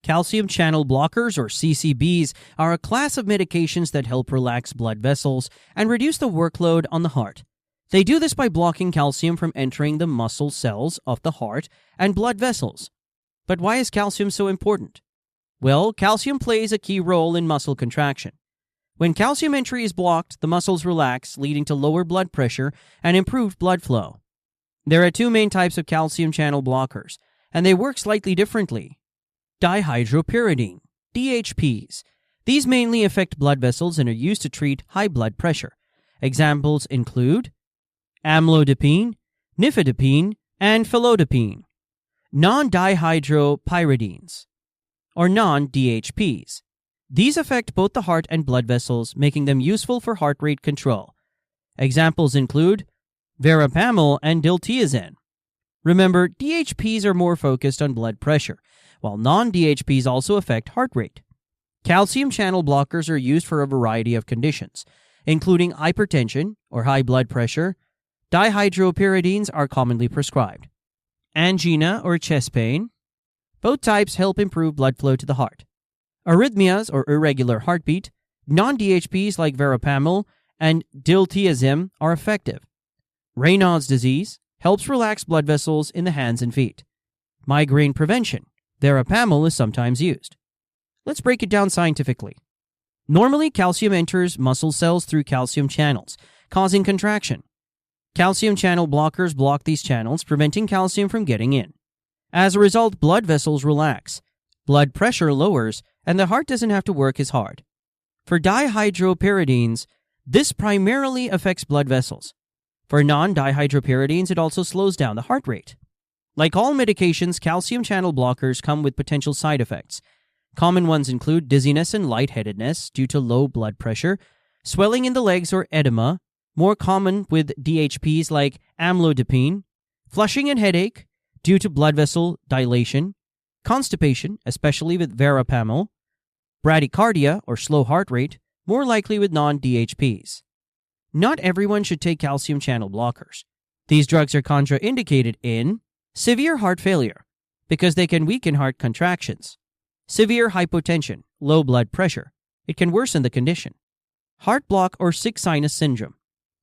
Calcium channel blockers, or CCBs, are a class of medications that help relax blood vessels and reduce the workload on the heart. They do this by blocking calcium from entering the muscle cells of the heart and blood vessels. But why is calcium so important? Well, calcium plays a key role in muscle contraction. When calcium entry is blocked, the muscles relax, leading to lower blood pressure and improved blood flow. There are two main types of calcium channel blockers, and they work slightly differently. Dihydropyridine, DHPs. These mainly affect blood vessels and are used to treat high blood pressure. Examples include Amlodipine, Nifedipine, and Amlodipine. Non-Dihydropyridines, or non-DHPs. These affect both the heart and blood vessels, making them useful for heart rate control. Examples include Verapamil and Diltiazem. Remember, DHPs are more focused on blood pressure, while non-DHPs also affect heart rate. Calcium channel blockers are used for a variety of conditions, including hypertension or high blood pressure. Dihydropyridines are commonly prescribed. Angina or chest pain. Both types help improve blood flow to the heart. Arrhythmias or irregular heartbeat. Non-DHPs like Verapamil and Diltiazem are effective. Raynaud's disease helps relax blood vessels in the hands and feet. Migraine prevention. Verapamil is sometimes used. Let's break it down scientifically. Normally, calcium enters muscle cells through calcium channels, causing contraction. Calcium channel blockers block these channels, preventing calcium from getting in. As a result, blood vessels relax, blood pressure lowers, and the heart doesn't have to work as hard. For dihydropyridines, this primarily affects blood vessels. For non-dihydropyridines, it also slows down the heart rate. Like all medications, calcium channel blockers come with potential side effects. Common ones include dizziness and lightheadedness due to low blood pressure, swelling in the legs or edema, more common with DHPs like Amlodipine, flushing and headache due to blood vessel dilation, constipation, especially with Verapamil, bradycardia or slow heart rate, more likely with non-DHPs. Not everyone should take calcium channel blockers. These drugs are contraindicated in severe heart failure because they can weaken heart contractions, severe hypotension, low blood pressure. It can worsen the condition. Heart block or sick sinus syndrome,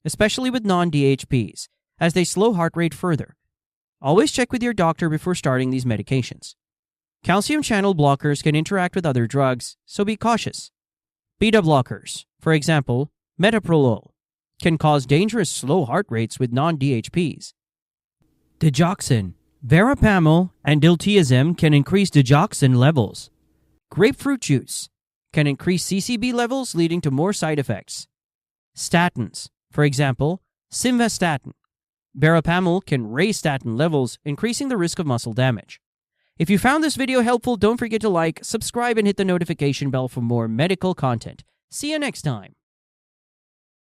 especially with non-DHPs, as they slow heart rate further. Always check with your doctor before starting these medications. Calcium channel blockers can interact with other drugs, so be cautious. Beta blockers, for example, metoprolol, can cause dangerous slow heart rates with non-DHPs. Digoxin, Verapamil, and Diltiazem can increase digoxin levels. Grapefruit juice can increase CCB levels, leading to more side effects. Statins, for example, simvastatin. Verapamil can raise statin levels, increasing the risk of muscle damage. If you found this video helpful, don't forget to like, subscribe, and hit the notification bell for more medical content. See you next time.